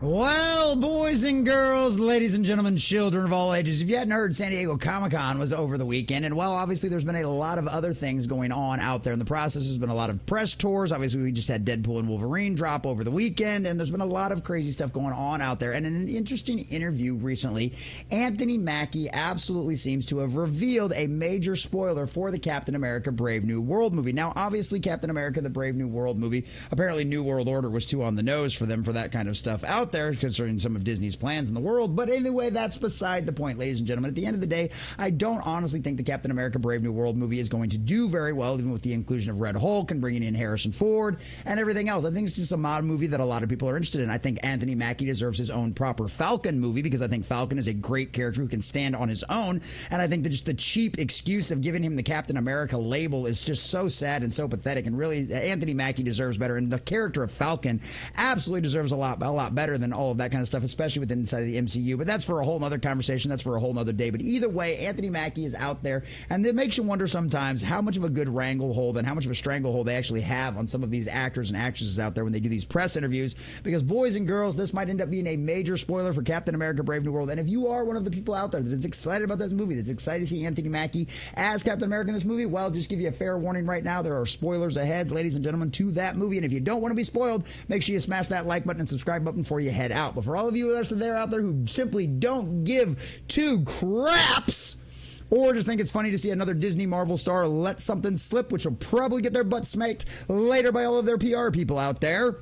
Well, boys and girls, ladies and gentlemen, children of all ages, if you hadn't heard, San Diego Comic-Con was over the weekend, and well, obviously there's been a lot of other things going on out there in the process. There's been a lot of press tours. Obviously, we just had Deadpool and Wolverine drop over the weekend, and there's been a lot of crazy stuff going on out there. And in an interesting interview recently, Anthony Mackie absolutely seems to have revealed a major spoiler for the Captain America Brave New World movie. Now, obviously, Captain America, the Brave New World movie, apparently New World Order was too on the nose for them for that kind of stuff out there, concerning some of Disney's plans in the world. But anyway, that's beside the point, ladies and gentlemen. At the end of the day, I don't honestly think the Captain America Brave New World movie is going to do very well, even with the inclusion of Red Hulk and bringing in Harrison Ford and everything else. I think it's just a mod movie that a lot of people are interested in. I think Anthony Mackie deserves his own proper Falcon movie because I think Falcon is a great character who can stand on his own. And I think that just the cheap excuse of giving him the Captain America label is just so sad and so pathetic. And really, Anthony Mackie deserves better. And the character of Falcon absolutely deserves a lot better than all of that kind of stuff, especially within inside of the MCU. But that's for a whole nother conversation. That's for a whole nother day. But either way, Anthony Mackie is out there, and it makes you wonder sometimes how much of a good wranglehold and how much of a stranglehold they actually have on some of these actors and actresses out there when they do these press interviews. Because boys and girls, this might end up being a major spoiler for Captain America Brave New World. And if you are one of the people out there that is excited about this movie, that's excited to see Anthony Mackie as Captain America in this movie, well, just give you a fair warning right now. There are spoilers ahead, ladies and gentlemen, to that movie. And if you don't want to be spoiled, make sure you smash that like button and subscribe button before you head out. But for all of you that are out there who simply don't give two craps, or just think it's funny to see another Disney Marvel star let something slip, which will probably get their butt smacked later by all of their PR people out there,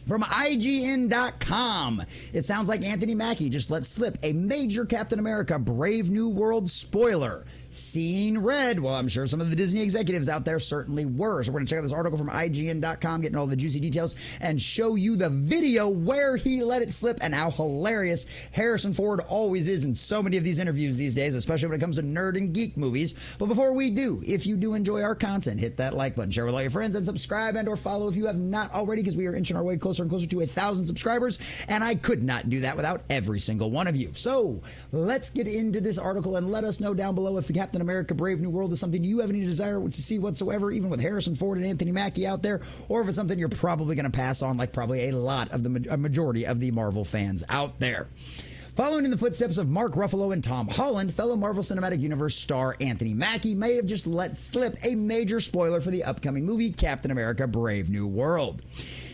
from IGN.com, it sounds like Anthony Mackie just let slip a major Captain America Brave New World spoiler. Seeing red. Well, I'm sure some of the Disney executives out there certainly were. So we're going to check out this article from IGN.com, getting all the juicy details, and show you the video where he let it slip and how hilarious Harrison Ford always is in so many of these interviews these days, especially when it comes to nerd and geek movies. But before we do, if you do enjoy our content, hit that like button, share with all your friends, and subscribe and or follow if you have not already, because we are inching our way closer and closer to 1,000 subscribers, and I could not do that without every single one of you. So let's get into this article and let us know down below if the Captain America Brave New World is something you have any desire to see whatsoever, even with Harrison Ford and Anthony Mackie out there, or if it's something you're probably going to pass on, like probably a lot of a majority of the Marvel fans out there. Following in the footsteps of Mark Ruffalo and Tom Holland, fellow Marvel Cinematic Universe star Anthony Mackie may have just let slip a major spoiler for the upcoming movie Captain America Brave New World.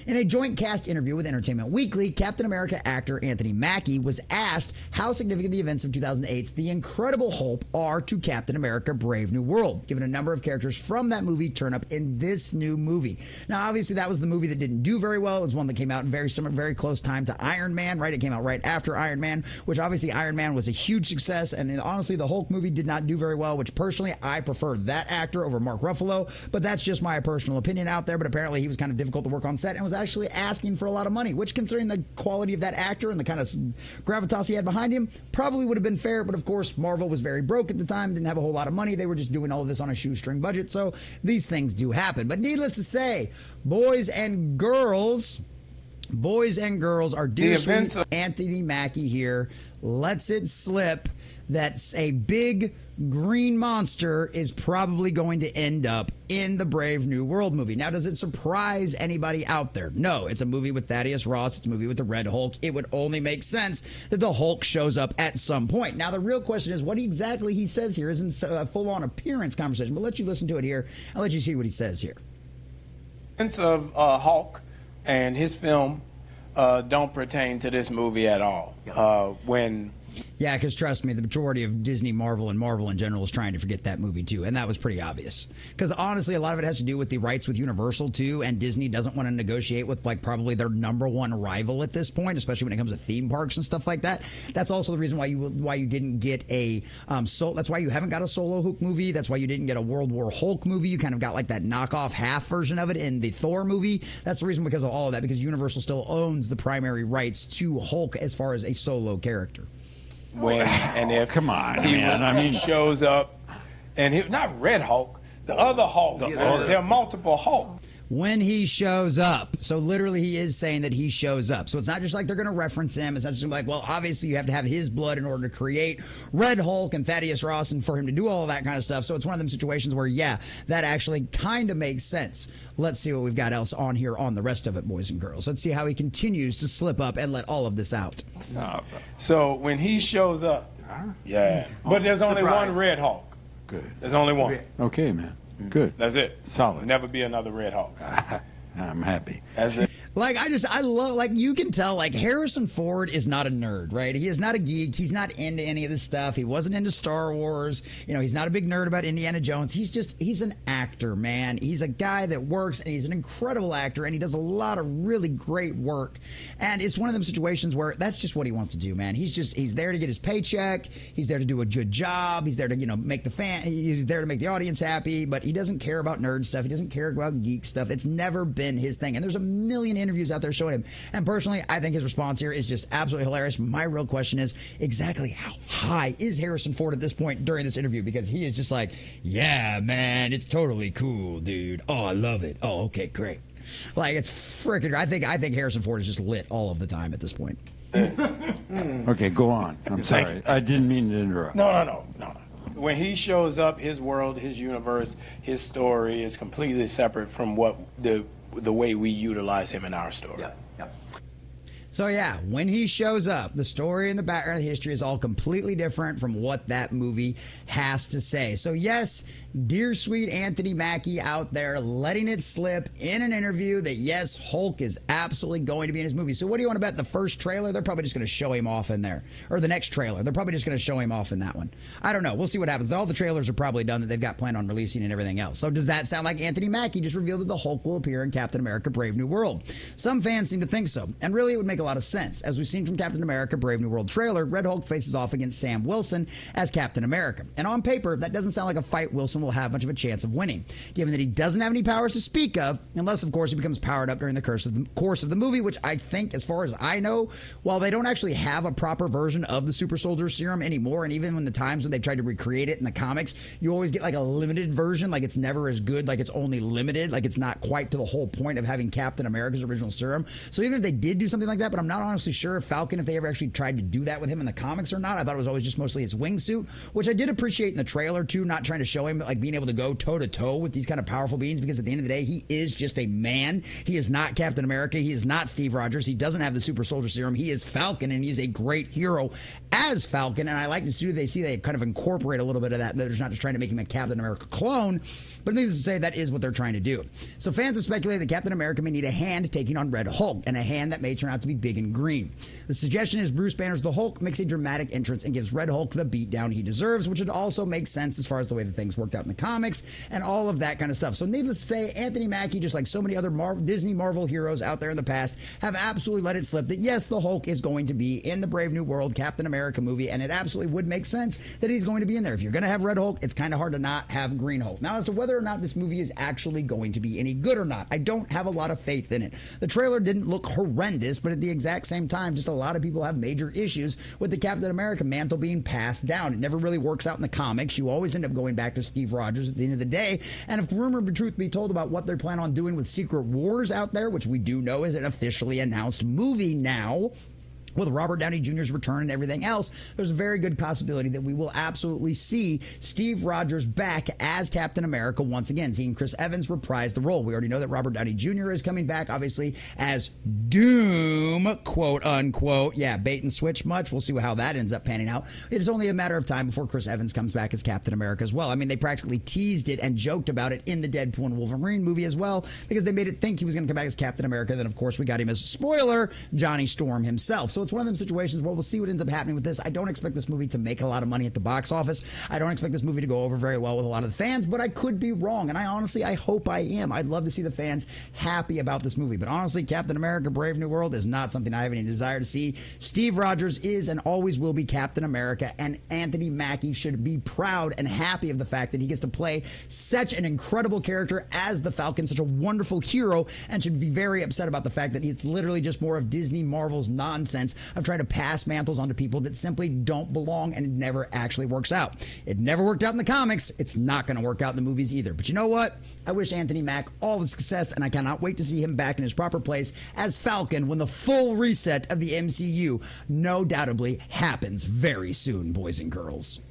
In a joint cast interview with Entertainment Weekly, Captain America actor Anthony Mackie was asked how significant the events of 2008's The Incredible Hulk are to Captain America Brave New World, given a number of characters from that movie turn up in this new movie. Now, obviously, that was the movie that didn't do very well. It was one that came out in very close time to Iron Man, right? It came out right after Iron Man, which obviously Iron Man was a huge success, and honestly, the Hulk movie did not do very well, which personally, I prefer that actor over Mark Ruffalo, but that's just my personal opinion out there. But apparently, he was kind of difficult to work on set and was actually asking for a lot of money, which, considering the quality of that actor and the kind of gravitas he had behind him, probably would have been fair. But of course, Marvel was very broke at the time, didn't have a whole lot of money. They were just doing all of this on a shoestring budget, so these things do happen. But needless to say, boys and girls are due. Anthony Mackie here lets it slip that a big green monster is probably going to end up in the Brave New World movie. Now, does it surprise anybody out there? No, it's a movie with Thaddeus Ross. It's a movie with the Red Hulk. It would only make sense that the Hulk shows up at some point. Now, the real question is what exactly he says here isn't a full-on appearance conversation, but let you listen to it here. I'll let you see what he says here. Of Hulk and his film don't pertain to this movie at all. Yeah, because trust me, the majority of Disney, Marvel, and Marvel in general is trying to forget that movie too, and that was pretty obvious. Because honestly, a lot of it has to do with the rights with Universal too, and Disney doesn't want to negotiate with like probably their number one rival at this point, especially when it comes to theme parks and stuff like that. That's also the reason why you didn't get a that's why you haven't got a solo Hulk movie. That's why you didn't get a World War Hulk movie. You kind of got like that knockoff half version of it in the Thor movie. That's the reason because of all of that, because Universal still owns the primary rights to Hulk as far as a solo character. When and if come on, man. I mean, shows up, and not Red Hulk, The other Hulk. There are multiple Hulk. When he shows up. So literally he is saying that he shows up. So it's not just like they're going to reference him. It's not just like, well, obviously you have to have his blood in order to create Red Hulk and Thaddeus Ross and for him to do all of that kind of stuff. So it's one of them situations where, yeah, that actually kind of makes sense. Let's see what we've got else on here on the rest of it, boys and girls. Let's see how he continues to slip up and let all of this out. So when he shows up, yeah. But there's only one Red Hulk. Good. There's only one. Okay, man. Good. That's it. Solid. Never be another Red Hulk. I'm happy. That's it. I love, like, you can tell, like, Harrison Ford is not a nerd, right? He is not a geek. He's not into any of this stuff. He wasn't into Star Wars. You know, he's not a big nerd about Indiana Jones. He's an actor, man. He's a guy that works, and he's an incredible actor, and he does a lot of really great work. And it's one of them situations where that's just what he wants to do, man. He's there to get his paycheck. He's there to do a good job. He's there to, he's there to make the audience happy, but he doesn't care about nerd stuff. He doesn't care about geek stuff. It's never been his thing. And there's a million interviews out there showing him. And personally, I think his response here is just absolutely hilarious. My real question is exactly how high is Harrison Ford at this point during this interview? Because he is just like, yeah, man, it's totally cool, dude. Oh, I love it. Oh, okay, great. Like, it's freaking, I think Harrison Ford is just lit all of the time at this point. Okay, go on. I'm sorry. I didn't mean to interrupt. No. When he shows up, his world, his universe, his story is completely separate from what the way we utilize him in our story. Yep. So yeah, when he shows up, the story and the background, the history is all completely different from what that movie has to say. So yes, dear sweet Anthony Mackie out there letting it slip in an interview that yes, Hulk is absolutely going to be in his movie. So what do you want to bet? The first trailer, they're probably just going to show him off in there. Or the next trailer, they're probably just going to show him off in that one. I don't know. We'll see what happens. All the trailers are probably done that they've got planned on releasing and everything else. So does that sound like Anthony Mackie just revealed that the Hulk will appear in Captain America Brave New World? Some fans seem to think so. And really it would make a lot of sense. As we've seen from Captain America Brave New World trailer, Red Hulk faces off against Sam Wilson as Captain America. And on paper, that doesn't sound like a fight Wilson will have much of a chance of winning, given that he doesn't have any powers to speak of, unless, of course, he becomes powered up during the course of the movie, which I think, as far as I know, while they don't actually have a proper version of the super soldier serum anymore, and even when the times when they've tried to recreate it in the comics, you always get like a limited version, like it's never as good, like it's only limited, like it's not quite to the whole point of having Captain America's original serum. So even if they did do something like that, but I'm not honestly sure if Falcon, if they ever actually tried to do that with him in the comics or not. I thought it was always just mostly his wingsuit, which I did appreciate in the trailer too, not trying to show him like being able to go toe to toe with these kind of powerful beings, because at the end of the day, he is just a man. He is not Captain America. He is not Steve Rogers. He doesn't have the super soldier serum. He is Falcon, and he's a great hero as Falcon. And I like to see they kind of incorporate a little bit of that. They're not just trying to make him a Captain America clone, but needless to say, that is what they're trying to do. So fans have speculated that Captain America may need a hand taking on Red Hulk, and a hand that may turn out to be big and green. The suggestion is Bruce Banner's the Hulk makes a dramatic entrance and gives Red Hulk the beatdown he deserves, which would also make sense as far as the way that things worked out in the comics and all of that kind of stuff. So needless to say, Anthony Mackie, just like so many other Disney Marvel heroes out there in the past, have absolutely let it slip that yes, the Hulk is going to be in the Brave New World Captain America movie, and it absolutely would make sense that he's going to be in there. If you're going to have Red Hulk, it's kind of hard to not have Green Hulk. Now, as to whether or not this movie is actually going to be any good or not, I don't have a lot of faith in it. The trailer didn't look horrendous, but at the exact same time, just a lot of people have major issues with the Captain America mantle being passed down. It never really works out in the comics. You always end up going back to Steve Rogers at the end of the day. And if rumor be truth be told about what they're planning on doing with Secret Wars out there, which we do know is an officially announced movie now, with Robert Downey Jr.'s return and everything else, there's a very good possibility that we will absolutely see Steve Rogers back as Captain America once again, seeing Chris Evans reprise the role. We already know that Robert Downey Jr. is coming back, obviously, as Doom, quote unquote. Yeah, bait and switch much. We'll see how that ends up panning out. It is only a matter of time before Chris Evans comes back as Captain America as well. I mean, they practically teased it and joked about it in the Deadpool and Wolverine movie as well, because they made it think he was going to come back as Captain America. Then, of course, we got him as, spoiler, Johnny Storm himself. So it's one of them situations where we'll see what ends up happening with this. I don't expect this movie to make a lot of money at the box office. I don't expect this movie to go over very well with a lot of the fans, but I could be wrong. And I hope I am. I'd love to see the fans happy about this movie. But honestly, Captain America Brave New World is not something I have any desire to see. Steve Rogers is and always will be Captain America, and Anthony Mackie should be proud and happy of the fact that he gets to play such an incredible character as the Falcon, such a wonderful hero, and should be very upset about the fact that he's literally just more of Disney Marvel's nonsense of trying to pass mantles onto people that simply don't belong, and it never actually works out. It never worked out in the comics. It's not going to work out in the movies either. But you know what? I wish Anthony Mack all the success, and I cannot wait to see him back in his proper place as Falcon when the full reset of the MCU no doubtably happens very soon, boys and girls.